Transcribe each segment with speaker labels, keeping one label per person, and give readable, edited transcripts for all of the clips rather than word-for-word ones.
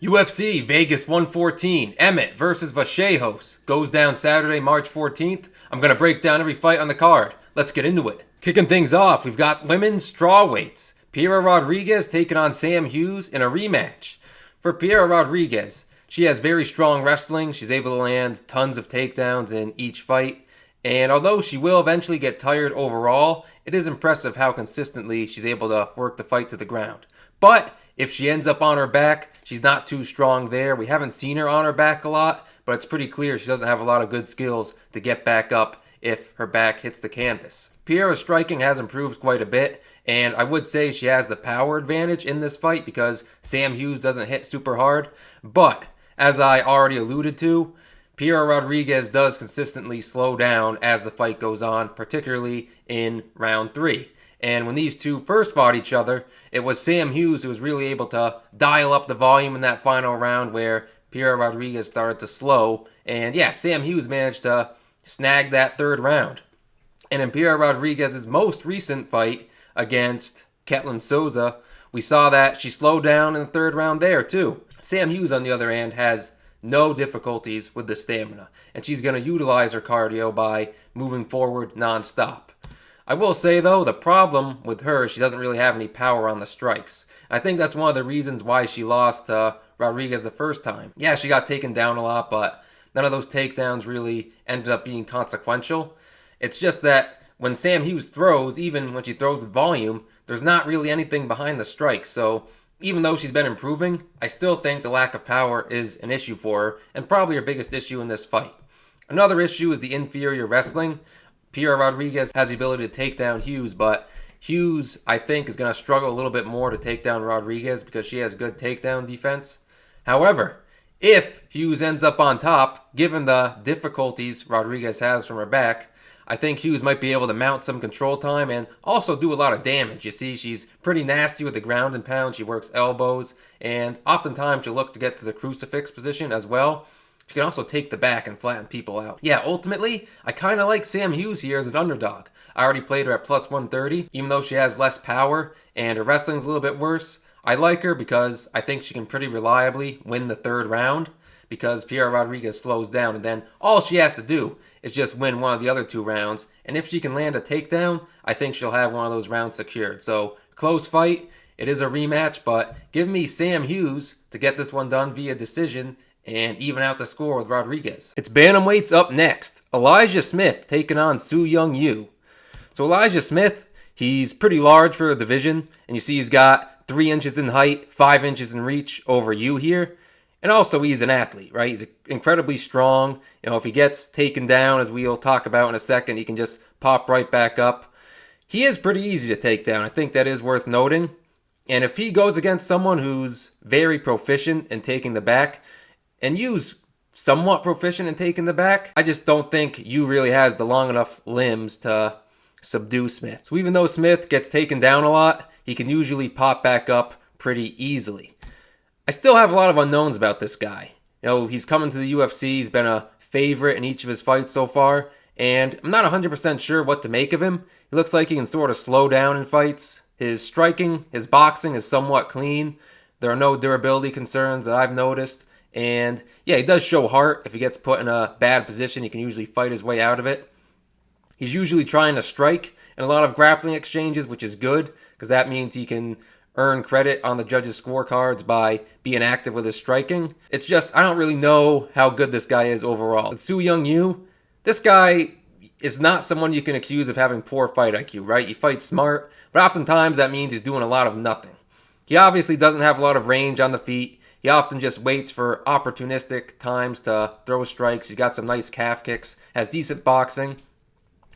Speaker 1: UFC Vegas 114, Emmett versus Vallejos goes down Saturday, March 14th. I'm going to break down every fight on the card. Let's get into it. Kicking things off, we've got women's strawweights. Piera Rodriguez taking on Sam Hughes in a rematch. For Piera Rodriguez, she has very strong wrestling. She's able to land tons of takedowns in each fight. And although she will eventually get tired overall, it is impressive how consistently she's able to work the fight to the ground. But if she ends up on her back, she's not too strong there. We haven't seen her on her back a lot, but it's pretty clear she doesn't have a lot of good skills to get back up if her back hits the canvas. Piera's striking has improved quite a bit, and I would say she has the power advantage in this fight because Sam Hughes doesn't hit super hard. But, as I already alluded to, Piera Rodriguez does consistently slow down as the fight goes on, particularly in round 3. And when these two first fought each other, it was Sam Hughes who was really able to dial up the volume in that final round where Piera Rodriguez started to slow. And yeah, Sam Hughes managed to snag that third round. And in Piera Rodriguez's most recent fight against Sousa, we saw that she slowed down in the third round there too. Sam Hughes, on the other hand, has no difficulties with the stamina, and she's going to utilize her cardio by moving forward non-stop. I will say, though, the problem with her is she doesn't really have any power on the strikes. I think that's one of the reasons why she lost to Rodriguez the first time. Yeah, she got taken down a lot, but none of those takedowns really ended up being consequential. It's just that when Sam Hughes throws, even when she throws with volume, there's not really anything behind the strikes. So even though she's been improving, I still think the lack of power is an issue for her, and probably her biggest issue in this fight. Another issue is the inferior wrestling. Piera Rodriguez has the ability to take down Hughes, but Hughes, I think, is going to struggle a little bit more to take down Rodriguez because she has good takedown defense. However, if Hughes ends up on top, given the difficulties Rodriguez has from her back, I think Hughes might be able to mount some control time and also do a lot of damage. You see, she's pretty nasty with the ground and pound. She works elbows, and oftentimes she'll look to get to the crucifix position as well. She can also take the back and flatten people out. Yeah, ultimately, I kind of like Sam Hughes here as an underdog. I already played her at plus 130, even though she has less power and her wrestling's a little bit worse. I like her because I think she can pretty reliably win the third round because Piera Rodriguez slows down, and then all she has to do is just win one of the other two rounds. And if she can land a takedown, I think she'll have one of those rounds secured. So, close fight. It is a rematch, but give me Sam Hughes to get this one done via decision and even out the score with Rodriguez. It's bantamweights up next. Elijah Smith taking on Su Young Yu. So Elijah Smith, he's pretty large for a division, and you see he's got 3 inches in height, 5 inches in reach over Yu here. And also he's an athlete, right? He's incredibly strong. You know, if he gets taken down, as we'll talk about in a second, he can just pop right back up. He is pretty easy to take down. I think that is worth noting. And if he goes against someone who's very proficient in taking the back, and Yu's somewhat proficient in taking the back, I just don't think Yu really has the long enough limbs to subdue Smith. So even though Smith gets taken down a lot, he can usually pop back up pretty easily. I still have a lot of unknowns about this guy. You know, he's coming to the UFC, he's been a favorite in each of his fights so far, and I'm not 100% sure what to make of him. He looks like he can sort of slow down in fights. His striking, his boxing is somewhat clean. There are no durability concerns that I've noticed. And yeah, he does show heart. If he gets put in a bad position, he can usually fight his way out of it. He's usually trying to strike in a lot of grappling exchanges, which is good because that means he can earn credit on the judges' scorecards by being active with his striking. It's just, I don't really know how good this guy is overall. But Su Young Yu, this guy is not someone you can accuse of having poor fight IQ, right? He fights smart, but oftentimes that means he's doing a lot of nothing. He obviously doesn't have a lot of range on the feet. He often just waits for opportunistic times to throw strikes. He's got some nice calf kicks, has decent boxing.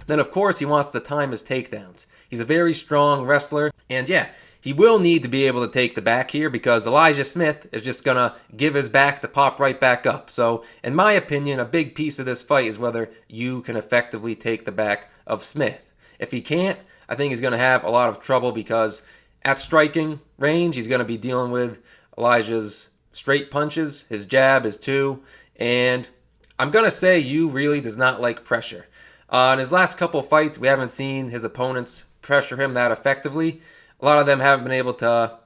Speaker 1: Then, of course, he wants to time his takedowns. He's a very strong wrestler. And yeah, he will need to be able to take the back here because Elijah Smith is just going to give his back to pop right back up. So, in my opinion, a big piece of this fight is whether Yu can effectively take the back of Smith. If he can't, I think he's going to have a lot of trouble because at striking range, he's going to be dealing with Elijah's straight punches, his jab, his two, and I'm going to say Yu really does not like pressure. In his last couple fights, we haven't seen his opponents pressure him that effectively. A lot of them haven't been able to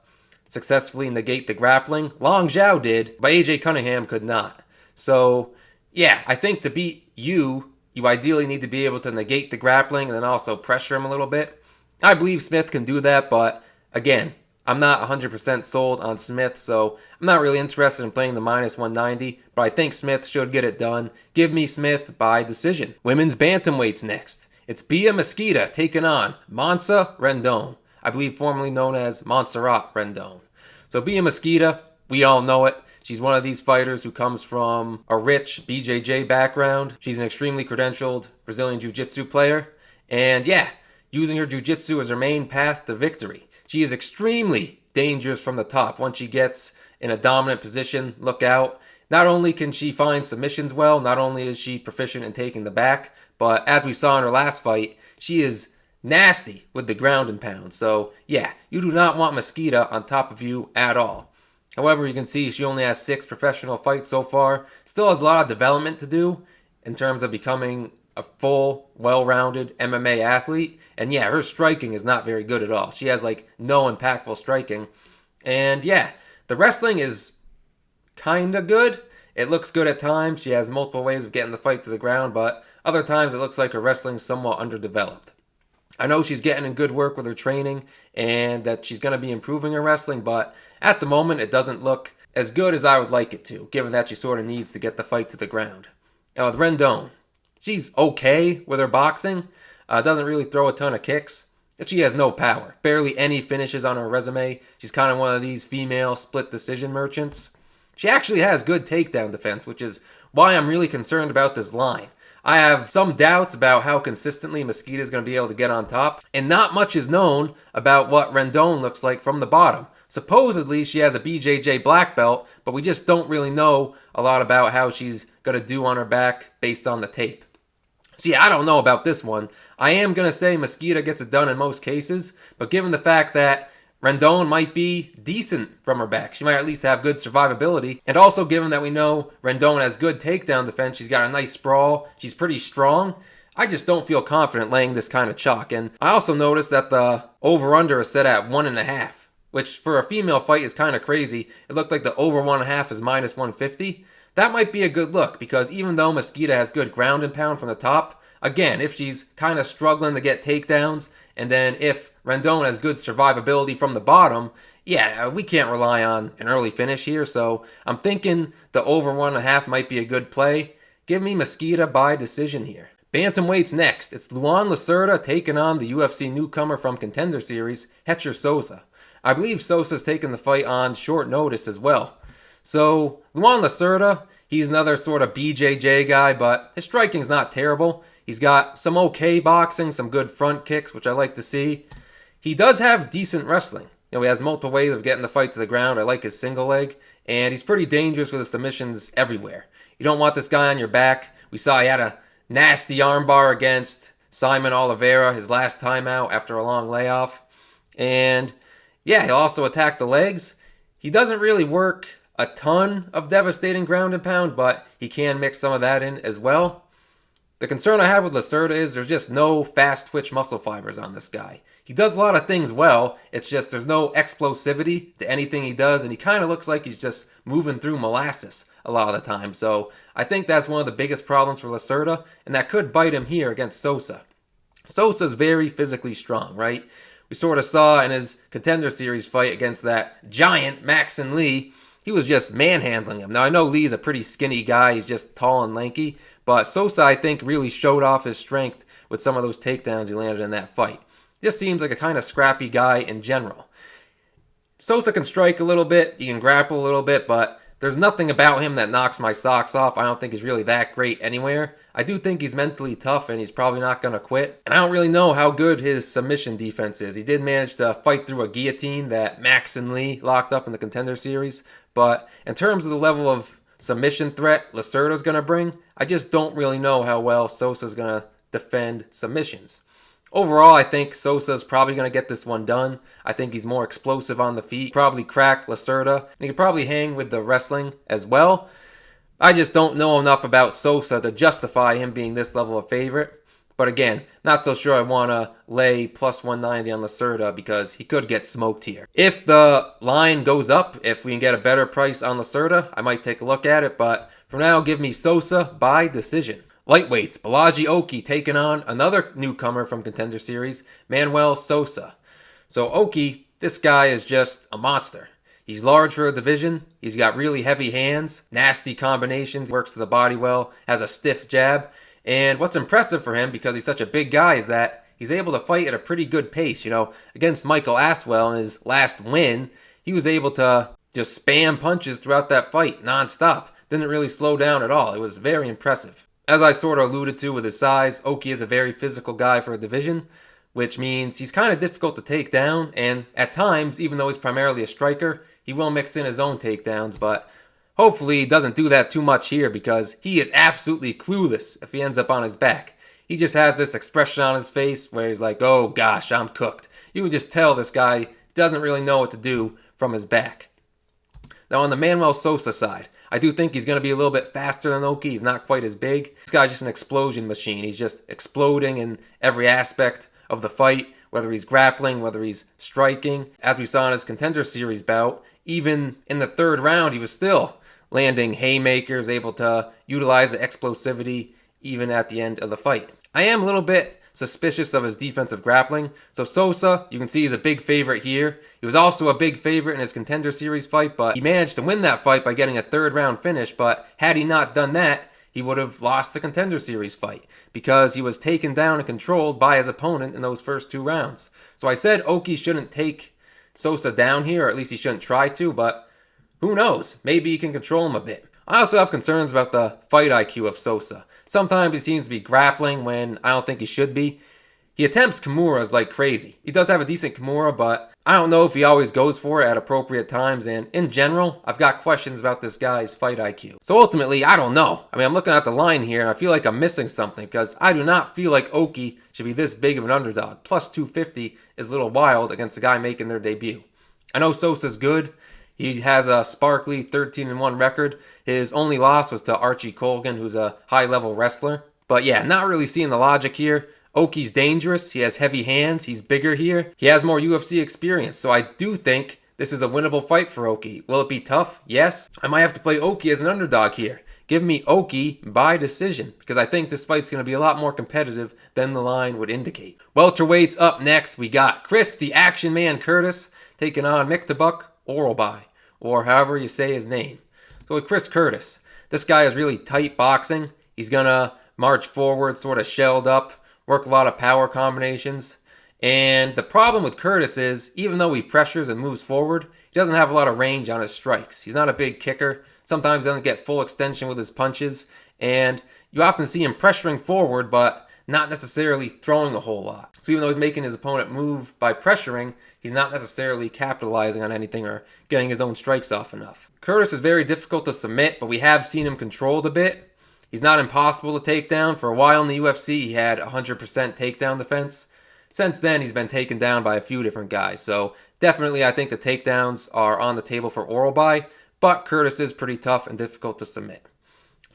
Speaker 1: successfully negate the grappling. Long Zhao did, but AJ Cunningham could not. So, yeah, I think to beat you ideally need to be able to negate the grappling and then also pressure him a little bit. I believe Smith can do that, but again, I'm not 100% sold on Smith, so I'm not really interested in playing the minus 190, but I think Smith should get it done. Give me Smith by decision. Women's bantamweights next. It's Bia Mesquita taking on Mansa Rendon. I believe formerly known as Montserrat Rendon. So Bia Mesquita, we all know it. She's one of these fighters who comes from a rich BJJ background. She's an extremely credentialed Brazilian Jiu-Jitsu player. And yeah, using her Jiu-Jitsu as her main path to victory. She is extremely dangerous from the top. Once she gets in a dominant position, look out. Not only can she find submissions well, not only is she proficient in taking the back, but as we saw in her last fight, she is nasty with the ground and pound. So yeah, you do not want Mesquita on top of you at all. However, you can see she only has 6 professional fights so far. Still has a lot of development to do in terms of becoming a full, well-rounded MMA athlete. And yeah, her striking is not very good at all. She has like no impactful striking. And yeah, the wrestling is kind of good. It looks good at times. She has multiple ways of getting the fight to the ground, but other times it looks like her wrestling is somewhat underdeveloped. I know she's getting in good work with her training and that she's going to be improving her wrestling, but at the moment it doesn't look as good as I would like it to, given that she sort of needs to get the fight to the ground. Now with Rendon, she's okay with her boxing, doesn't really throw a ton of kicks, but she has no power. Barely any finishes on her resume. She's kind of one of these female split decision merchants. She actually has good takedown defense, which is why I'm really concerned about this line. I have some doubts about how consistently Mesquita is going to be able to get on top, and not much is known about what Rendon looks like from the bottom. Supposedly, she has a BJJ black belt, but we just don't really know a lot about how she's going to do on her back based on the tape. See, I don't know about this one. I am going to say Mesquita gets it done in most cases, but given the fact that Rendon might be decent from her back, she might at least have good survivability, and also given that we know Rendon has good takedown defense, she's got a nice sprawl, she's pretty strong, I just don't feel confident laying this kind of chalk. And I also noticed that the over-under is set at 1.5, which for a female fight is kind of crazy. It looked like the over 1.5 is minus 150. That might be a good look, because even though Mesquita has good ground and pound from the top, again, if she's kind of struggling to get takedowns, and then if Rendon has good survivability from the bottom, yeah, we can't rely on an early finish here, so I'm thinking the over 1.5 might be a good play. Give me Mesquita by decision here. Bantamweight's next. It's Luan Lacerda taking on the UFC newcomer from Contender Series, Hector Sosa. I believe Sosa's taking the fight on short notice as well. So, Luan Lacerda, he's another sort of BJJ guy, but his striking's not terrible. He's got some okay boxing, some good front kicks, which I like to see. He does have decent wrestling. He has multiple ways of getting the fight to the ground. I like his single leg. And he's pretty dangerous with his submissions everywhere. You don't want this guy on your back. We saw he had a nasty armbar against Simon Oliveira his last time out after a long layoff. And yeah, he'll also attack the legs. He doesn't really work a ton of devastating ground and pound, but he can mix some of that in as well. The concern I have with Lacerda is there's just no fast twitch muscle fibers on this guy. He does a lot of things well, it's just there's no explosivity to anything he does, and he kind of looks like he's just moving through molasses a lot of the time. So I think that's one of the biggest problems for Lacerda, and that could bite him here against Sosa. Sosa's very physically strong, right? We sort of saw in his Contender Series fight against that giant Maxon Lee, he was just manhandling him. Now, I know Lee's a pretty skinny guy. He's just tall and lanky. But Sosa, I think, really showed off his strength with some of those takedowns he landed in that fight. He just seems like a kind of scrappy guy in general. Sosa can strike a little bit. He can grapple a little bit. But there's nothing about him that knocks my socks off. I don't think he's really that great anywhere. I do think he's mentally tough, and he's probably not going to quit. And I don't really know how good his submission defense is. He did manage to fight through a guillotine that Maxon Lee locked up in the Contender Series. But in terms of the level of submission threat Lacerda's going to bring, I just don't really know how well Sosa's going to defend submissions. Overall, I think Sosa's probably going to get this one done. I think he's more explosive on the feet, probably crack Lacerda, and he could probably hang with the wrestling as well. I just don't know enough about Sosa to justify him being this level of favorite. But again, not so sure I want to lay plus 190 on Lacerda because he could get smoked here. If the line goes up, if we can get a better price on Lacerda, I might take a look at it. But for now, give me Sosa by decision. Lightweights, Balaji Oki taking on another newcomer from Contender Series, Manuel Sosa. So Oki, this guy is just a monster. He's large for a division, he's got really heavy hands, nasty combinations, works to the body well, has a stiff jab. And what's impressive for him, because he's such a big guy, is that he's able to fight at a pretty good pace. You know, against Michael Aswell in his last win, he was able to just spam punches throughout that fight nonstop. Didn't really slow down at all. It was very impressive. As I sort of alluded to with his size, Oki is a very physical guy for a division, which means he's kind of difficult to take down, and at times, even though he's primarily a striker, he will mix in his own takedowns, but hopefully he doesn't do that too much here because he is absolutely clueless if he ends up on his back. He just has this expression on his face where he's like, oh gosh, I'm cooked. You can just tell this guy doesn't really know what to do from his back. Now on the Manuel Sosa side, I do think he's going to be a little bit faster than Oki. He's not quite as big. This guy's just an explosion machine. He's just exploding in every aspect of the fight, whether he's grappling, whether he's striking. As we saw in his Contender Series bout, even in the third round, he was still landing haymakers, able to utilize the explosivity even at the end of the fight. I am a little bit suspicious of his defensive grappling. So Sosa, you can see he's a big favorite here. He was also a big favorite in his Contender Series fight, but he managed to win that fight by getting a third round finish. But had he not done that, he would have lost the Contender Series fight because he was taken down and controlled by his opponent in those first 2 rounds. So I said Oki shouldn't take Sosa down here, or at least he shouldn't try to, but who knows? Maybe he can control him a bit. I also have concerns about the fight IQ of Sosa. Sometimes he seems to be grappling when I don't think he should be. He attempts Kimuras like crazy. He does have a decent Kimura, but I don't know if he always goes for it at appropriate times, and in general, I've got questions about this guy's fight IQ. So ultimately, I don't know. I mean, I'm looking at the line here, and I feel like I'm missing something, because I do not feel like Oki should be this big of an underdog. Plus 250 is a little wild against a guy making their debut. I know Sosa's good. He has a sparkly 13-1 record. His only loss was to Archie Colgan, who's a high-level wrestler. But yeah, not really seeing the logic here. Oki's dangerous. He has heavy hands. He's bigger here. He has more UFC experience. So I do think this is a winnable fight for Oki. Will it be tough? Yes. I might have to play Oki as an underdog here. Give me Oki by decision, because I think this fight's going to be a lot more competitive than the line would indicate. Welterweights up next. We got Chris the Action Man Curtis taking on Miktabuk Orolbai, or however you say his name. So with Chris Curtis, this guy is really tight boxing. He's going to march forward, sort of shelled up, work a lot of power combinations. And the problem with Curtis is, even though he pressures and moves forward, he doesn't have a lot of range on his strikes. He's not a big kicker. Sometimes doesn't get full extension with his punches. And you often see him pressuring forward, but not necessarily throwing a whole lot. So even though he's making his opponent move by pressuring, he's not necessarily capitalizing on anything or getting his own strikes off enough. Curtis is very difficult to submit, but we have seen him controlled a bit. He's not impossible to take down. For a while in the UFC, he had 100% takedown defense. Since then, he's been taken down by a few different guys. So definitely, I think the takedowns are on the table for Orolbai, but Curtis is pretty tough and difficult to submit.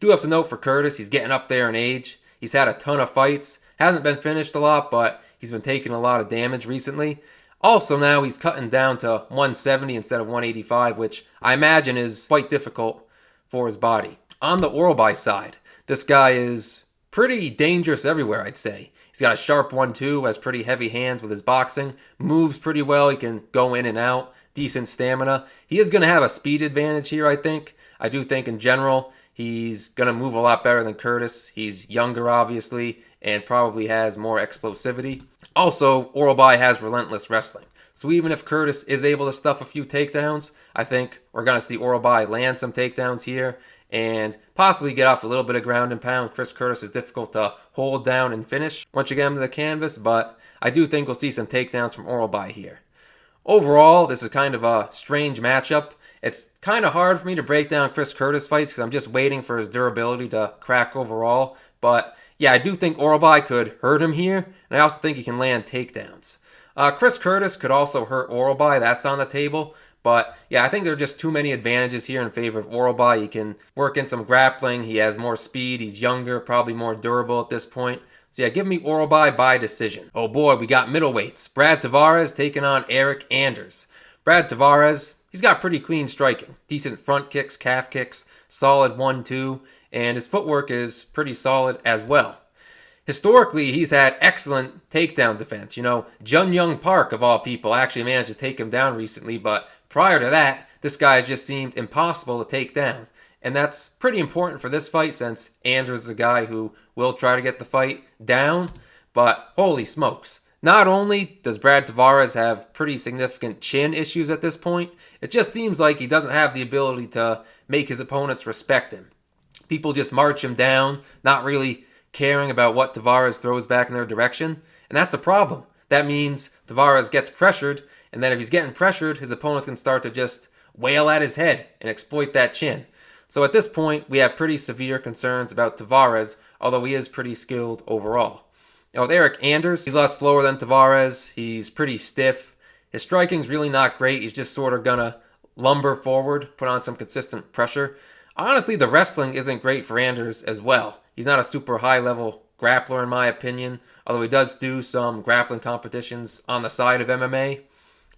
Speaker 1: Do have to note for Curtis, he's getting up there in age. He's had a ton of fights. Hasn't been finished a lot, but he's been taking a lot of damage recently. Also now he's cutting down to 170 instead of 185, which I imagine is quite difficult for his body. On the Orolbai side, this guy is pretty dangerous everywhere, I'd say. He's got a sharp 1-2, has pretty heavy hands with his boxing, moves pretty well, he can go in and out, decent stamina. He is going to have a speed advantage here, I think. I do think in general he's going to move a lot better than Curtis. He's younger, obviously, and probably has more explosivity. Also, Orolbai has relentless wrestling. So even if Curtis is able to stuff a few takedowns, I think we're going to see Orolbai land some takedowns here and possibly get off a little bit of ground and pound. Chris Curtis is difficult to hold down and finish once you get him to the canvas, but I do think we'll see some takedowns from Orolbai here. Overall, this is kind of a strange matchup. It's kind of hard for me to break down Chris Curtis fights because I'm just waiting for his durability to crack overall. But yeah, I do think Orolbai could hurt him here, and I also think he can land takedowns. Chris Curtis could also hurt Orolbai. That's on the table. But yeah, I think there are just too many advantages here in favor of Orolbai. He can work in some grappling. He has more speed. He's younger, probably more durable at this point. So yeah, give me Orolbai by decision. Oh boy, we got middleweights. Brad Tavares taking on Eric Anders. Brad Tavares, he's got pretty clean striking. Decent front kicks, calf kicks, solid 1-2, and his footwork is pretty solid as well. Historically, he's had excellent takedown defense. You know, Jun Young Park, of all people, actually managed to take him down recently, but prior to that, this guy just seemed impossible to take down. And that's pretty important for this fight since Anders is a guy who will try to get the fight down, but holy smokes. Not only does Brad Tavares have pretty significant chin issues at this point, it just seems like he doesn't have the ability to make his opponents respect him. People just march him down, not really caring about what Tavares throws back in their direction, and that's a problem. That means Tavares gets pressured, and then if he's getting pressured, his opponent can start to just wail at his head and exploit that chin. So at this point, we have pretty severe concerns about Tavares, although he is pretty skilled overall. Now with Eric Anders, he's a lot slower than Tavares. He's pretty stiff. His striking's really not great. He's just sort of gonna lumber forward, put on some consistent pressure. Honestly, the wrestling isn't great for Anders as well. He's not a super high-level grappler in my opinion, although he does do some grappling competitions on the side of MMA.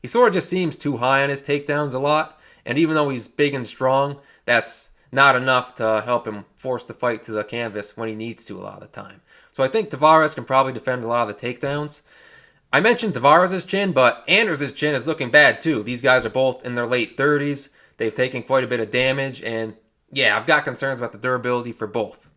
Speaker 1: He sort of just seems too high on his takedowns a lot, and even though he's big and strong, that's not enough to help him force the fight to the canvas when he needs to a lot of the time. So I think Tavares can probably defend a lot of the takedowns. I mentioned Tavares' chin, but Anders' chin is looking bad too. These guys are both in their late 30s. They've taken quite a bit of damage, and yeah, I've got concerns about the durability for both.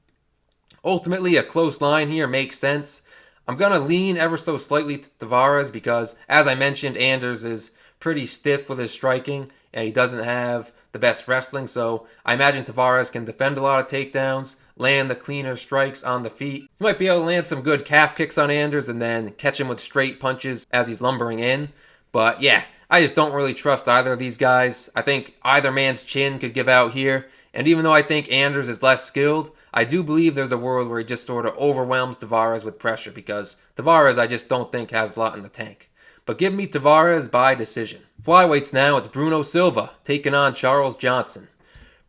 Speaker 1: Ultimately, a close line here makes sense. I'm going to lean ever so slightly to Tavares because, as I mentioned, Anders is pretty stiff with his striking, and he doesn't have the best wrestling, so I imagine Tavares can defend a lot of takedowns, land the cleaner strikes on the feet. He might be able to land some good calf kicks on Anders and then catch him with straight punches as he's lumbering in. But yeah, I just don't really trust either of these guys. I think either man's chin could give out here, and even though I think Anders is less skilled, I do believe there's a world where he just sort of overwhelms Tavares with pressure because Tavares I just don't think has a lot in the tank. But give me Tavares by decision. Flyweights now, it's Bruno Silva taking on Charles Johnson.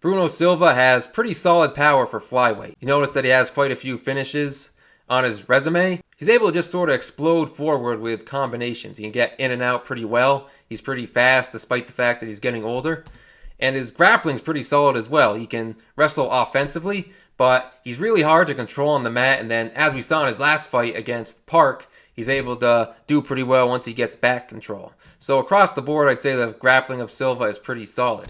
Speaker 1: Bruno Silva has pretty solid power for flyweight. You notice that he has quite a few finishes on his resume. He's able to just sort of explode forward with combinations. He can get in and out pretty well. He's pretty fast despite the fact that he's getting older. And his grappling's pretty solid as well. He can wrestle offensively, but he's really hard to control on the mat. And then, as we saw in his last fight against Park, he's able to do pretty well once he gets back control. So across the board, I'd say the grappling of Silva is pretty solid.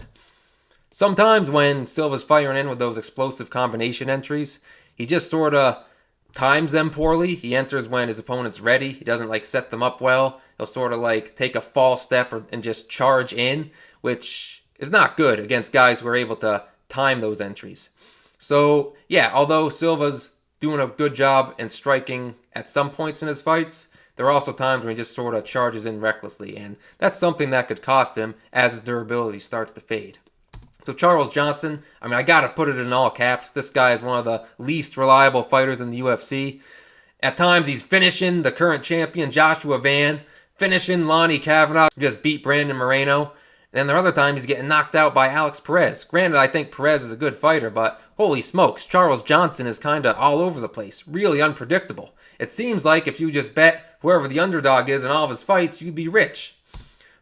Speaker 1: Sometimes when Silva's firing in with those explosive combination entries, he just sort of times them poorly. He enters when his opponent's ready. He doesn't set them up well. He'll sort of take a false step and just charge in, which is not good against guys who are able to time those entries. So, yeah, although Silva's doing a good job in striking at some points in his fights, there are also times when he just sort of charges in recklessly, and that's something that could cost him as his durability starts to fade. So Charles Johnson, I gotta put it in all caps. This guy is one of the least reliable fighters in the UFC. At times, he's finishing the current champion Joshua Van, finishing Lonnie Kavanaugh, who just beat Brandon Moreno. And then there are other times he's getting knocked out by Alex Perez. Granted, I think Perez is a good fighter, but holy smokes, Charles Johnson is kind of all over the place. Really unpredictable. It seems like if you just bet whoever the underdog is in all of his fights, you'd be rich.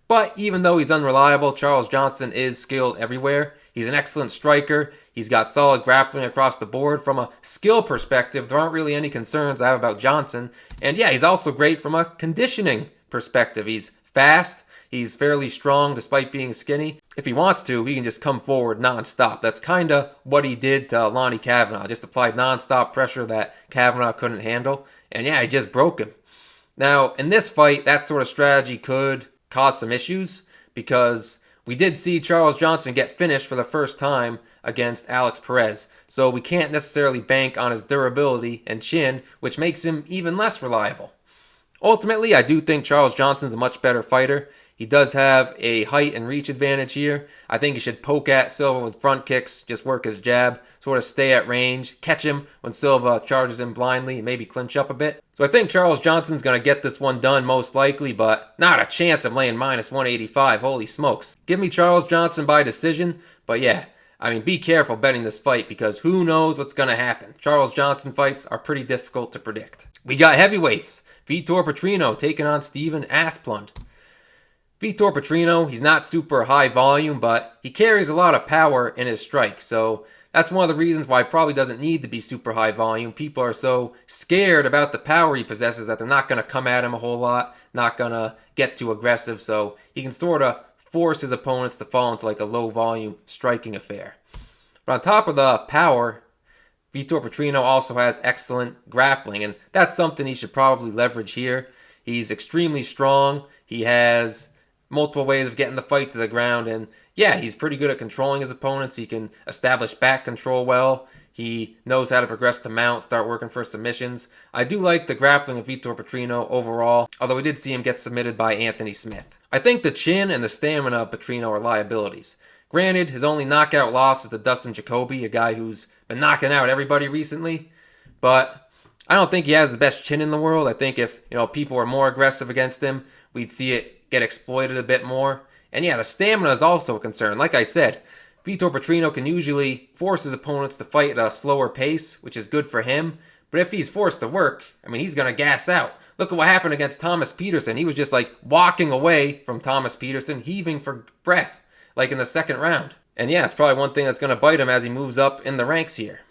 Speaker 1: But even though he's unreliable, Charles Johnson is skilled everywhere. He's an excellent striker. He's got solid grappling across the board. From a skill perspective, there aren't really any concerns I have about Johnson. And yeah, he's also great from a conditioning perspective. He's fast. He's fairly strong despite being skinny. If he wants to, he can just come forward nonstop. That's kind of what he did to Lonnie Kavanaugh. Just applied nonstop pressure that Kavanaugh couldn't handle. And yeah, he just broke him. Now, in this fight, that sort of strategy could cause some issues because we did see Charles Johnson get finished for the first time against Alex Perez. So we can't necessarily bank on his durability and chin, which makes him even less reliable. Ultimately, I do think Charles Johnson's a much better fighter. He does have a height and reach advantage here. I think he should poke at Silva with front kicks, just work his jab, sort of stay at range, catch him when Silva charges him blindly, and maybe clinch up a bit. So I think Charles Johnson's going to get this one done most likely, but not a chance I'm laying minus 185. Holy smokes. Give me Charles Johnson by decision, but yeah, I mean, be careful betting this fight because who knows what's going to happen. Charles Johnson fights are pretty difficult to predict. We got heavyweights. Vitor Petrino taking on Steven Asplund. Vitor Petrino, he's not super high volume, but he carries a lot of power in his strike. So that's one of the reasons why he probably doesn't need to be super high volume. People are so scared about the power he possesses that they're not going to come at him a whole lot, not going to get too aggressive. So he can sort of force his opponents to fall into like a low volume striking affair. But on top of the power, Vitor Petrino also has excellent grappling, and that's something he should probably leverage here. He's extremely strong. He has multiple ways of getting the fight to the ground, and yeah, he's pretty good at controlling his opponents. He can establish back control well. He knows how to progress to mount, start working for submissions. I do like the grappling of Vitor Petrino overall, although we did see him get submitted by Anthony Smith. I think the chin and the stamina of Petrino are liabilities. Granted, his only knockout loss is to Dustin Jacoby, a guy who's been knocking out everybody recently, but I don't think he has the best chin in the world. I think if people were more aggressive against him, we'd see it get exploited a bit more. And yeah, the stamina is also a concern. Like I said, Vitor Petrino can usually force his opponents to fight at a slower pace, which is good for him. But if he's forced to work, I mean, he's going to gas out. Look at what happened against Thomas Peterson. He was just like walking away from Thomas Peterson, heaving for breath, like in the second round. And yeah, it's probably one thing that's going to bite him as he moves up in the ranks here.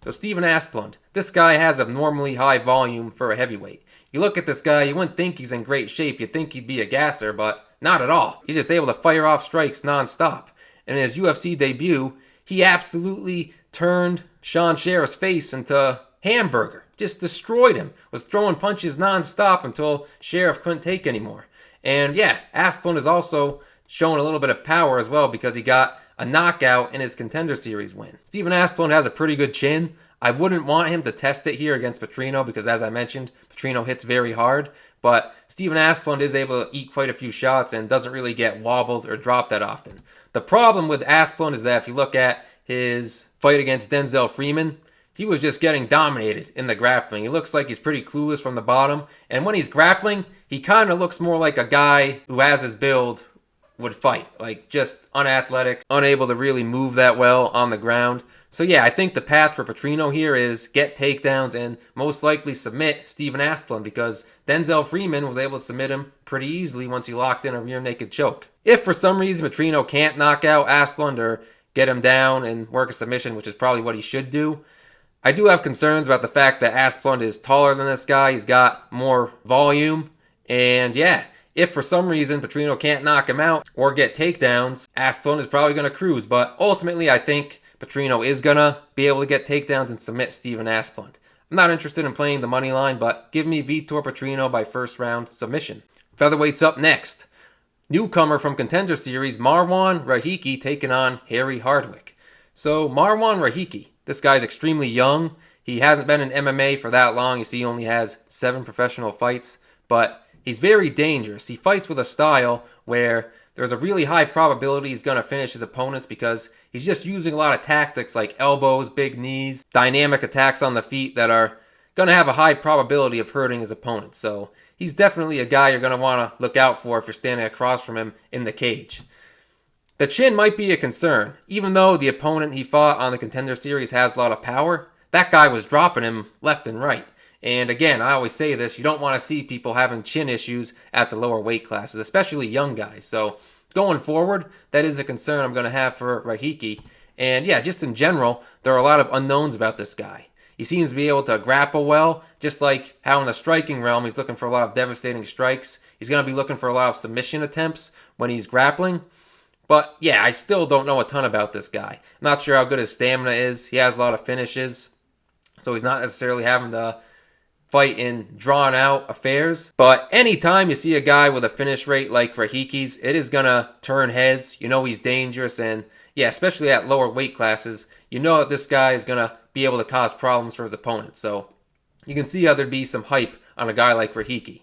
Speaker 1: So Steven Asplund, this guy has abnormally high volume for a heavyweight. You look at this guy, you wouldn't think he's in great shape. You'd think he'd be a gasser, but not at all. He's just able to fire off strikes nonstop. And in his UFC debut, he absolutely turned Sean Sheriff's face into hamburger. Just destroyed him. Was throwing punches nonstop until Sheriff couldn't take anymore. And yeah, Asplund is also showing a little bit of power as well because he got a knockout in his Contender Series win. Steven Asplund has a pretty good chin. I wouldn't want him to test it here against Petrino because, as I mentioned, Petrino hits very hard. But Steven Asplund is able to eat quite a few shots and doesn't really get wobbled or dropped that often. The problem with Asplund is that if you look at his fight against Denzel Freeman, he was just getting dominated in the grappling. He looks like he's pretty clueless from the bottom. And when he's grappling, he kind of looks more like a guy who has his build would fight. Like just unathletic, unable to really move that well on the ground. So yeah, I think the path for Petrino here is get takedowns and most likely submit Steven Asplund because Denzel Freeman was able to submit him pretty easily once he locked in a rear naked choke. If for some reason Petrino can't knock out Asplund or get him down and work a submission, which is probably what he should do, I do have concerns about the fact that Asplund is taller than this guy. He's got more volume. And yeah, if for some reason Petrino can't knock him out or get takedowns, Asplund is probably going to cruise. But ultimately, I think Petrino is going to be able to get takedowns and submit Steven Asplund. I'm not interested in playing the money line, but give me Vitor Petrino by first round submission. Featherweight's up next. Newcomer from Contender Series, Marwan Rahiki taking on Harry Hardwick. So Marwan Rahiki, this guy's extremely young. He hasn't been in MMA for that long. You see, he only has 7 professional fights, but he's very dangerous. He fights with a style where there's a really high probability he's going to finish his opponents because he's just using a lot of tactics like elbows, big knees, dynamic attacks on the feet that are going to have a high probability of hurting his opponents. So he's definitely a guy you're going to want to look out for if you're standing across from him in the cage. The chin might be a concern. Even though the opponent he fought on the Contender Series has a lot of power, that guy was dropping him left and right. And again, I always say this, you don't want to see people having chin issues at the lower weight classes, especially young guys. So going forward, that is a concern I'm going to have for Rahiki. And yeah, just in general, there are a lot of unknowns about this guy. He seems to be able to grapple well, just like how in the striking realm he's looking for a lot of devastating strikes. He's going to be looking for a lot of submission attempts when he's grappling. But yeah, I still don't know a ton about this guy. I'm not sure how good his stamina is. He has a lot of finishes, so he's not necessarily having to fight in drawn out affairs. But anytime you see a guy with a finish rate like Rahiki's, it is going to turn heads. You know he's dangerous, and yeah, especially at lower weight classes, you know that this guy is going to be able to cause problems for his opponent. So you can see how there'd be some hype on a guy like Rahiki.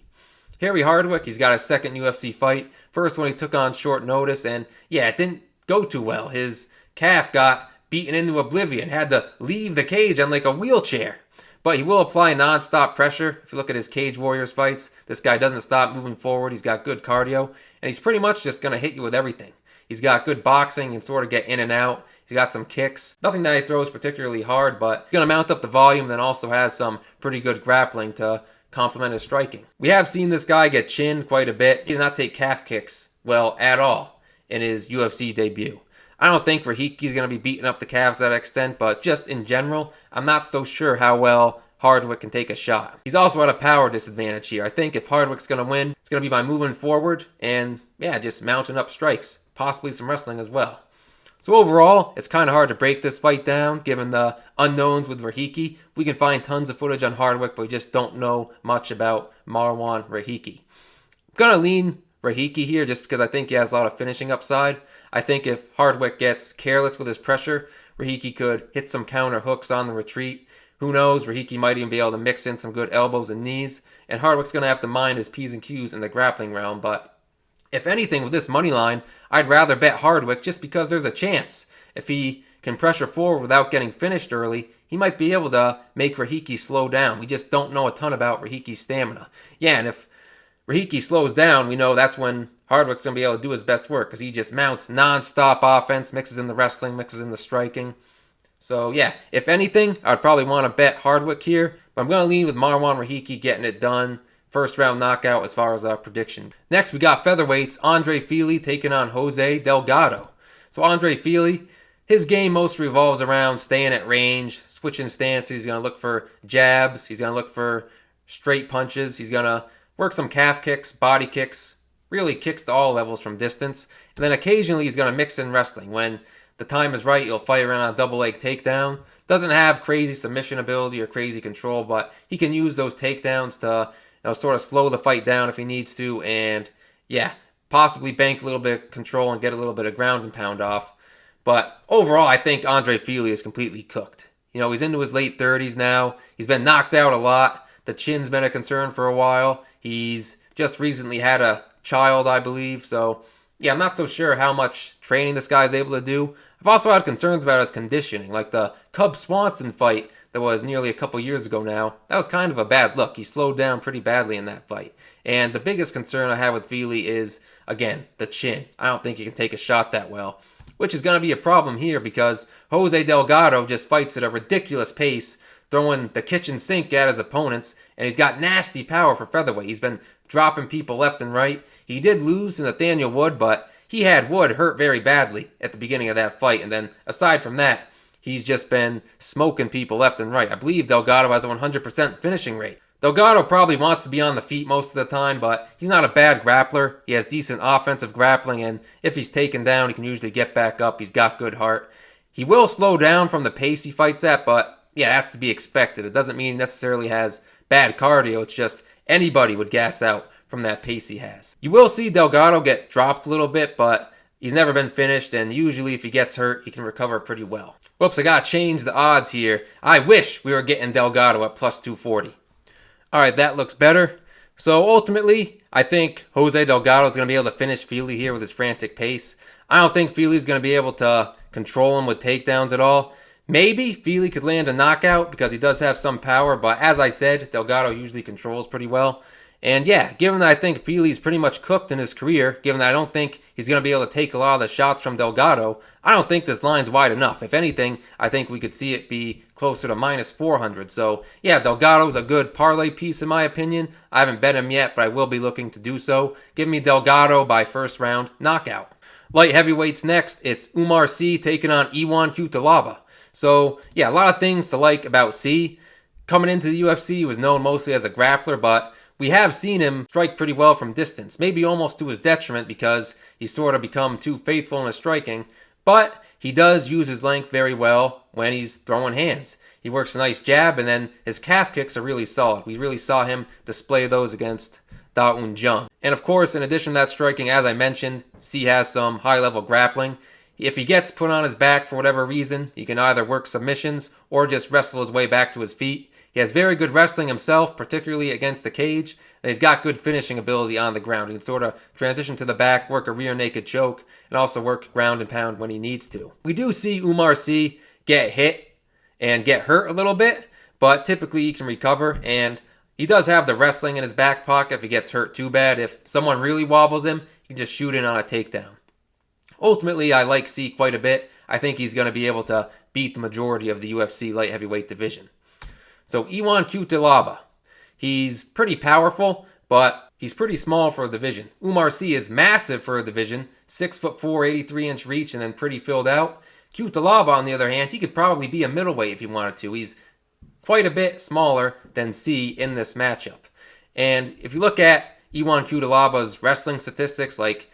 Speaker 1: Harry Hardwick, he's got his second UFC fight. First one he took on short notice, and yeah, it didn't go too well. His calf got beaten into oblivion, had to leave the cage on like a wheelchair. But he will apply non-stop pressure. If you look at his Cage Warriors fights, this guy doesn't stop moving forward. He's got good cardio, and he's pretty much just going to hit you with everything. He's got good boxing and sort of get in and out. He's got some kicks. Nothing that he throws particularly hard, but he's going to mount up the volume, then also has some pretty good grappling to complement his striking. We have seen this guy get chinned quite a bit. He did not take calf kicks well at all in his UFC debut. I don't think Rahiki's going to be beating up the calves to that extent, but just in general, I'm not so sure how well Hardwick can take a shot. He's also at a power disadvantage here. I think if Hardwick's going to win, it's going to be by moving forward and, yeah, just mounting up strikes. Possibly some wrestling as well. So overall, it's kind of hard to break this fight down, given the unknowns with Rahiki. We can find tons of footage on Hardwick, but we just don't know much about Marwan Rahiki. I'm going to lean Rahiki here just because I think he has a lot of finishing upside. I think if Hardwick gets careless with his pressure, Rahiki could hit some counter hooks on the retreat. Who knows, Rahiki might even be able to mix in some good elbows and knees. And Hardwick's going to have to mind his P's and Q's in the grappling realm. But if anything, with this money line, I'd rather bet Hardwick just because there's a chance. If he can pressure forward without getting finished early, he might be able to make Rahiki slow down. We just don't know a ton about Rahiki's stamina. Yeah, and if Rahiki slows down, we know that's when Hardwick's going to be able to do his best work because he just mounts non-stop offense, mixes in the wrestling, mixes in the striking. So, yeah, if anything, I'd probably want to bet Hardwick here, but I'm going to lean with Marwan Rahiki getting it done. First round knockout as far as our prediction. Next, we got featherweights. Andre Fili taking on Jose Delgado. So Andre Fili, his game mostly revolves around staying at range, switching stances. He's going to look for jabs. He's going to look for straight punches. He's going to work some calf kicks, body kicks, really kicks to all levels from distance. And then occasionally he's going to mix in wrestling. When the time is right, he'll fight around on a double leg takedown. Doesn't have crazy submission ability or crazy control, but he can use those takedowns to sort of slow the fight down if he needs to, and yeah, possibly bank a little bit of control and get a little bit of ground and pound off. But overall, I think Andre Fili is completely cooked. He's into his late 30s now. He's been knocked out a lot. The chin's been a concern for a while. He's just recently had a child, I believe. So, yeah, I'm not so sure how much training this guy's able to do. I've also had concerns about his conditioning, like the Cub Swanson fight that was nearly a couple years ago now. That was kind of a bad look. He slowed down pretty badly in that fight. And the biggest concern I have with Fili is, again, the chin. I don't think he can take a shot that well, which is going to be a problem here because Jose Delgado just fights at a ridiculous pace, throwing the kitchen sink at his opponents, and he's got nasty power for featherweight. He's been dropping people left and right. He did lose to Nathaniel Wood, but he had Wood hurt very badly at the beginning of that fight, and then aside from that, he's just been smoking people left and right. I believe Delgado has a 100% finishing rate. Delgado probably wants to be on the feet most of the time, but he's not a bad grappler. He has decent offensive grappling, and if he's taken down, he can usually get back up. He's got good heart. He will slow down from the pace he fights at, but yeah, that's to be expected. It doesn't mean he necessarily has bad cardio. It's just anybody would gas out from that pace he has. You will see Delgado get dropped a little bit, but he's never been finished, and usually if he gets hurt, he can recover pretty well. Whoops, I gotta change the odds here. I wish we were getting Delgado at plus 240. Alright, that looks better. So ultimately, I think Jose Delgado is going to be able to finish Fili here with his frantic pace. I don't think Fili's going to be able to control him with takedowns at all. Maybe Fili could land a knockout because he does have some power, but as I said, Delgado usually controls pretty well. And yeah, given that I think Fili's pretty much cooked in his career, given that I don't think he's going to be able to take a lot of the shots from Delgado, I don't think this line's wide enough. If anything, I think we could see it be closer to minus 400. So yeah, Delgado's a good parlay piece in my opinion. I haven't bet him yet, but I will be looking to do so. Give me Delgado by first round knockout. Light heavyweights next, it's Umar C taking on Iwan Cutelaba. So yeah, a lot of things to like about C. Coming into the UFC, he was known mostly as a grappler, but we have seen him strike pretty well from distance, maybe almost to his detriment because he's sort of become too faithful in his striking, but he does use his length very well when he's throwing hands. He works a nice jab, and then his calf kicks are really solid. We really saw him display those against Da Un Jung. And of course, in addition to that striking, as I mentioned, C has some high-level grappling. If he gets put on his back for whatever reason, he can either work submissions or just wrestle his way back to his feet. He has very good wrestling himself, particularly against the cage, and he's got good finishing ability on the ground. He can sort of transition to the back, work a rear naked choke, and also work ground and pound when he needs to. We do see Umar C get hit and get hurt a little bit, but typically he can recover, and he does have the wrestling in his back pocket if he gets hurt too bad. If someone really wobbles him, he can just shoot in on a takedown. Ultimately, I like C quite a bit. I think he's going to be able to beat the majority of the UFC light heavyweight division. So Ion Cutelaba, he's pretty powerful, but he's pretty small for a division. Umar Sy is massive for a division, 6'4", 83-inch reach, and then pretty filled out. Cutelaba, on the other hand, he could probably be a middleweight if he wanted to. He's quite a bit smaller than Sy in this matchup. And if you look at Ion Cutelaba's wrestling statistics, like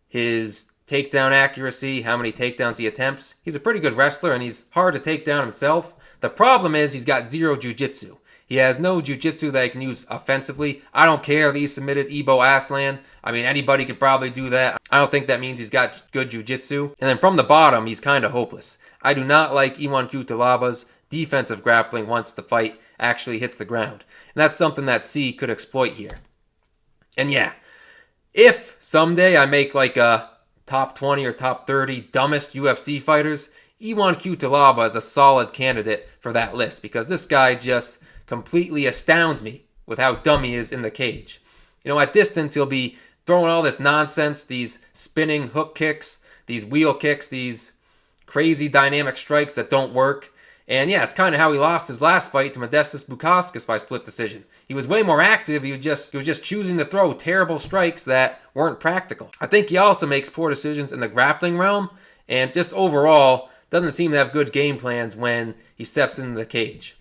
Speaker 1: his takedown accuracy, how many takedowns he attempts, he's a pretty good wrestler, and he's hard to take down himself. The problem is he's got zero jiu-jitsu. He has no jiu-jitsu that he can use offensively. I don't care if he submitted Ebo Asplund. I mean, anybody could probably do that. I don't think that means he's got good jiu-jitsu. And then from the bottom, he's kind of hopeless. I do not like Ion Cutelaba's defensive grappling once the fight actually hits the ground. And that's something that Sy could exploit here. And yeah, if someday I make like a top 20 or top 30 dumbest UFC fighters, Ion Cutelaba is a solid candidate for that list, because this guy just completely astounds me with how dumb he is in the cage. You know, at distance, he'll be throwing all this nonsense, these spinning hook kicks, these wheel kicks, these crazy dynamic strikes that don't work. And yeah, it's kind of how he lost his last fight to Modestas Bukauskas by split decision. He was way more active. He was just choosing to throw terrible strikes that weren't practical. I think he also makes poor decisions in the grappling realm, and just overall doesn't seem to have good game plans when he steps into the cage.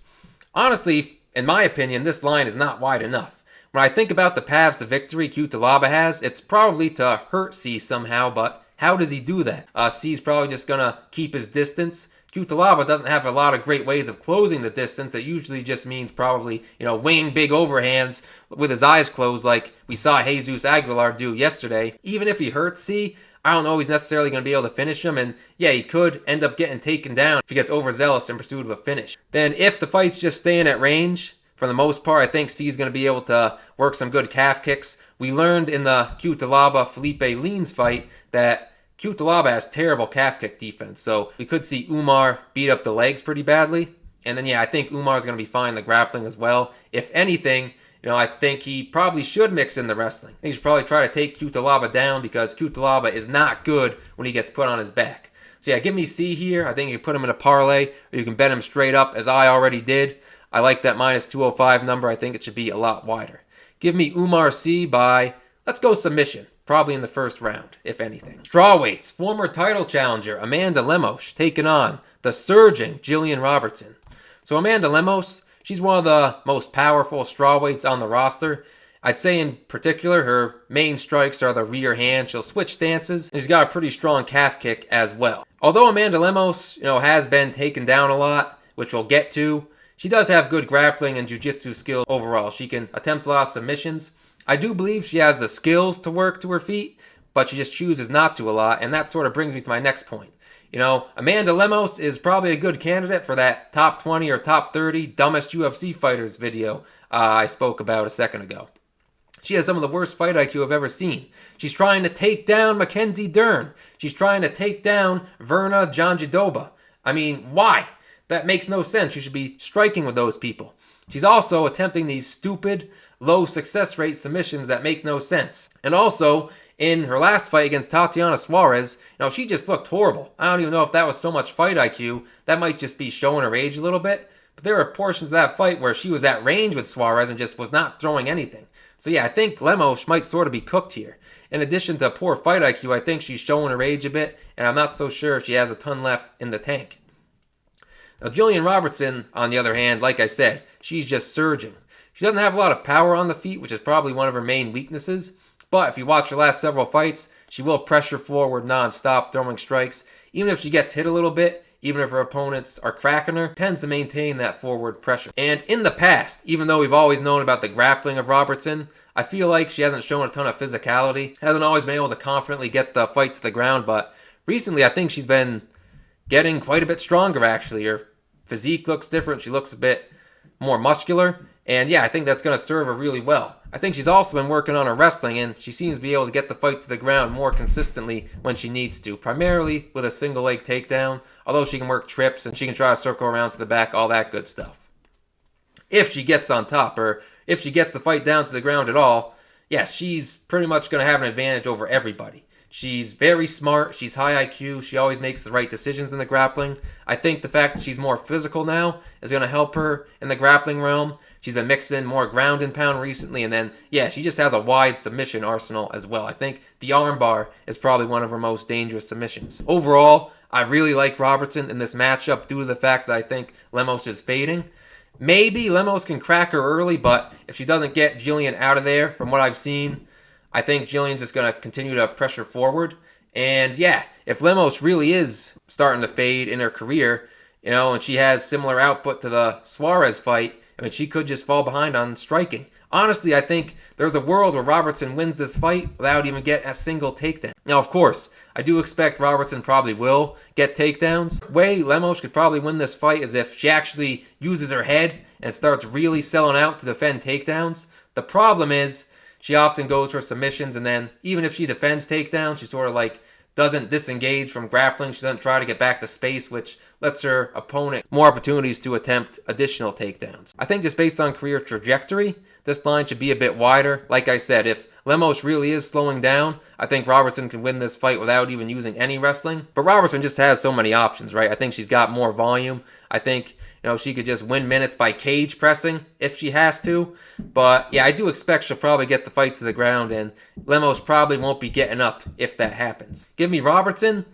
Speaker 1: Honestly, in my opinion, this line is not wide enough. When I think about the paths to victory Cutelaba has, it's probably to hurt Sy somehow, but how does he do that? Sy's probably just going to keep his distance. Cutelaba doesn't have a lot of great ways of closing the distance. It usually just means probably, winging big overhands with his eyes closed like we saw Jesus Aguilar do yesterday. Even if he hurts Sy, I don't know if he's necessarily going to be able to finish him, and yeah, he could end up getting taken down if he gets overzealous in pursuit of a finish. Then if the fight's just staying at range, for the most part, I think Sy's going to be able to work some good calf kicks. We learned in the Cutelaba-Felipe Lins fight that Cutelaba has terrible calf kick defense, so we could see Umar beat up the legs pretty badly. And then yeah, I think Umar's going to be fine in the grappling as well. If anything, I think he probably should mix in the wrestling. He should probably try to take Cutelaba down, because Cutelaba is not good when he gets put on his back. So yeah, give me Sy here. I think you can put him in a parlay, or you can bet him straight up, as I already did. I like that minus 205 number. I think it should be a lot wider. Give me Umar Sy by, let's go submission. Probably in the first round, if anything. Strawweights, former title challenger Amanda Lemos taking on the surging Jillian Robertson. So Amanda Lemos, she's one of the most powerful strawweights on the roster. I'd say in particular, her main strikes are the rear hand. She'll switch stances, and she's got a pretty strong calf kick as well. Although Amanda Lemos, has been taken down a lot, which we'll get to, she does have good grappling and jiu-jitsu skills overall. She can attempt a lot of submissions. I do believe she has the skills to work to her feet, but she just chooses not to a lot, and that sort of brings me to my next point. Amanda Lemos is probably a good candidate for that top 20 or top 30 dumbest UFC fighters video I spoke about a second ago. She has some of the worst fight IQ I've ever seen. She's trying to take down Mackenzie Dern. She's trying to take down Verna Janjidoba. I mean, why? That makes no sense. You should be striking with those people. She's also attempting these stupid, low success rate submissions that make no sense. And also, in her last fight against Tatiana Suarez, she just looked horrible. I don't even know if that was so much fight IQ. That might just be showing her age a little bit. But there were portions of that fight where she was at range with Suarez and just was not throwing anything. So yeah, I think Lemos might sort of be cooked here. In addition to poor fight IQ, I think she's showing her age a bit, and I'm not so sure she has a ton left in the tank. Now, Jillian Robertson, on the other hand, like I said, she's just surging. She doesn't have a lot of power on the feet, which is probably one of her main weaknesses. But if you watch her last several fights, she will pressure forward nonstop, throwing strikes. Even if she gets hit a little bit, even if her opponents are cracking her, tends to maintain that forward pressure. And in the past, even though we've always known about the grappling of Robertson, I feel like she hasn't shown a ton of physicality. Hasn't always been able to confidently get the fight to the ground, but recently I think she's been getting quite a bit stronger, actually. Her physique looks different. She looks a bit more muscular. And yeah, I think that's going to serve her really well. I think she's also been working on her wrestling, and she seems to be able to get the fight to the ground more consistently when she needs to, primarily with a single leg takedown, although she can work trips and she can try to circle around to the back, all that good stuff. If she gets on top, or if she gets the fight down to the ground at all, yes, she's pretty much going to have an advantage over everybody. She's very smart. She's high IQ. She always makes the right decisions in the grappling. I think the fact that she's more physical now is going to help her in the grappling realm. She's been mixing in more ground and pound recently. And then, yeah, she just has a wide submission arsenal as well. I think the armbar is probably one of her most dangerous submissions. Overall, I really like Robertson in this matchup due to the fact that I think Lemos is fading. Maybe Lemos can crack her early, but if she doesn't get Jillian out of there, from what I've seen, I think Jillian's just going to continue to pressure forward. And yeah, if Lemos really is starting to fade in her career, and she has similar output to the Suarez fight, she could just fall behind on striking. Honestly, I think there's a world where Robertson wins this fight without even getting a single takedown. Now, of course, I do expect Robertson probably will get takedowns. The way Lemos could probably win this fight is if she actually uses her head and starts really selling out to defend takedowns. The problem is she often goes for submissions, and then even if she defends takedowns, she sort of doesn't disengage from grappling. She doesn't try to get back to space, which lets her opponent more opportunities to attempt additional takedowns. I think just based on career trajectory, this line should be a bit wider. Like I said, if Lemos really is slowing down, I think Robertson can win this fight without even using any wrestling. But Robertson just has so many options, right? I think she's got more volume. I think, she could just win minutes by cage pressing if she has to. But yeah, I do expect she'll probably get the fight to the ground, and Lemos probably won't be getting up if that happens. Give me Robertson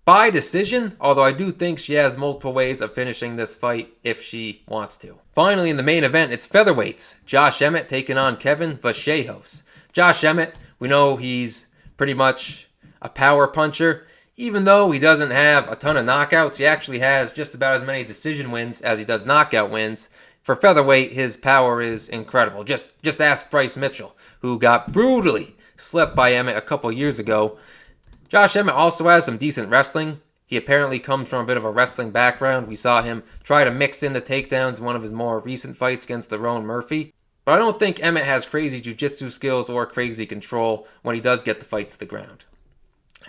Speaker 1: by decision, although I do think she has multiple ways of finishing this fight if she wants to. Finally, in the main event, it's featherweights. Josh Emmett taking on Kevin Vallejos. Josh Emmett, we know he's pretty much a power puncher. Even though he doesn't have a ton of knockouts, he actually has just about as many decision wins as he does knockout wins. For featherweight, his power is incredible. Just ask Bryce Mitchell, who got brutally slept by Emmett a couple years ago. Josh Emmett also has some decent wrestling. He apparently comes from a bit of a wrestling background. We saw him try to mix in the takedowns in one of his more recent fights against Lerone Murphy. But I don't think Emmett has crazy jiu-jitsu skills or crazy control when he does get the fight to the ground.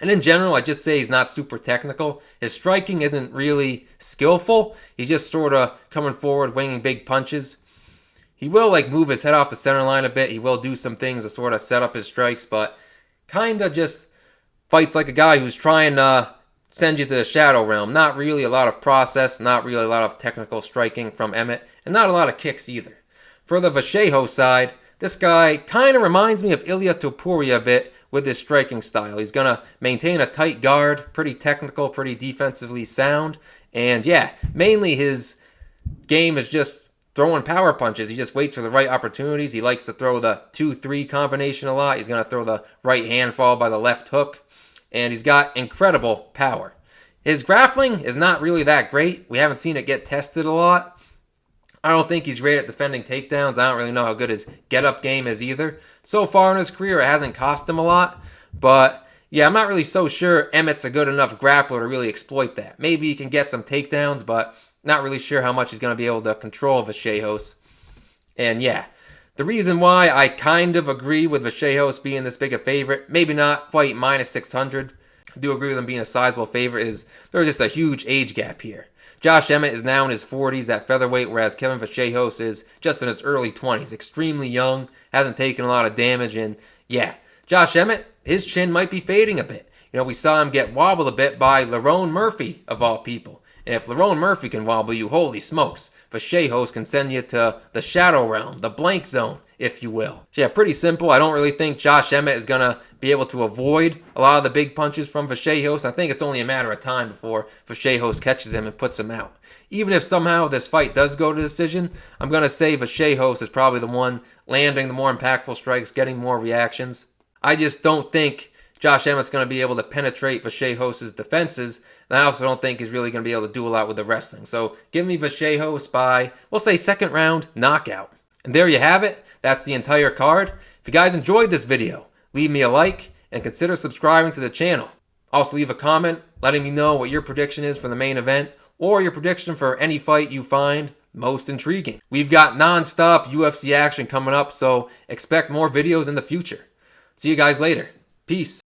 Speaker 1: And in general, I just say he's not super technical. His striking isn't really skillful. He's just sort of coming forward, winging big punches. He will move his head off the center line a bit. He will do some things to sort of set up his strikes, but kind of just fights like a guy who's trying to send you to the shadow realm. Not really a lot of process, not really a lot of technical striking from Emmett, and not a lot of kicks either. For the Vallejos side, this guy kind of reminds me of Ilia Topuria a bit with his striking style. He's going to maintain a tight guard, pretty technical, pretty defensively sound, and yeah, mainly his game is just throwing power punches. He just waits for the right opportunities. He likes to throw the 2-3 combination a lot. He's going to throw the right hand fall by the left hook, and he's got incredible power. His grappling is not really that great. We haven't seen it get tested a lot. I don't think he's great at defending takedowns. I don't really know how good his get-up game is either. So far in his career, it hasn't cost him a lot. But yeah, I'm not really so sure Emmett's a good enough grappler to really exploit that. Maybe he can get some takedowns, but not really sure how much he's going to be able to control Vallejos. And yeah, the reason why I kind of agree with Vallejos being this big a favorite, maybe not quite minus 600, I do agree with him being a sizable favorite, is there's just a huge age gap here. Josh Emmett is now in his 40s at featherweight, whereas Kevin Vallejos is just in his early 20s. Extremely young, hasn't taken a lot of damage, and yeah, Josh Emmett, his chin might be fading a bit. We saw him get wobbled a bit by Lerone Murphy, of all people. And if Lerone Murphy can wobble you, holy smokes, Vallejos can send you to the shadow realm, the blank zone, if you will. So yeah, pretty simple. I don't really think Josh Emmett is going to be able to avoid a lot of the big punches from Vallejos. I think it's only a matter of time before Vallejos catches him and puts him out. Even if somehow this fight does go to decision, I'm going to say Vallejos is probably the one landing the more impactful strikes, getting more reactions. I just don't think Josh Emmett's going to be able to penetrate Vallejos' defenses. And I also don't think he's really going to be able to do a lot with the wrestling. So give me Vallejos by, we'll say, second round knockout. And there you have it. That's the entire card. If you guys enjoyed this video, leave me a like and consider subscribing to the channel. Also leave a comment letting me know what your prediction is for the main event or your prediction for any fight you find most intriguing. We've got non-stop UFC action coming up, so expect more videos in the future. See you guys later. Peace.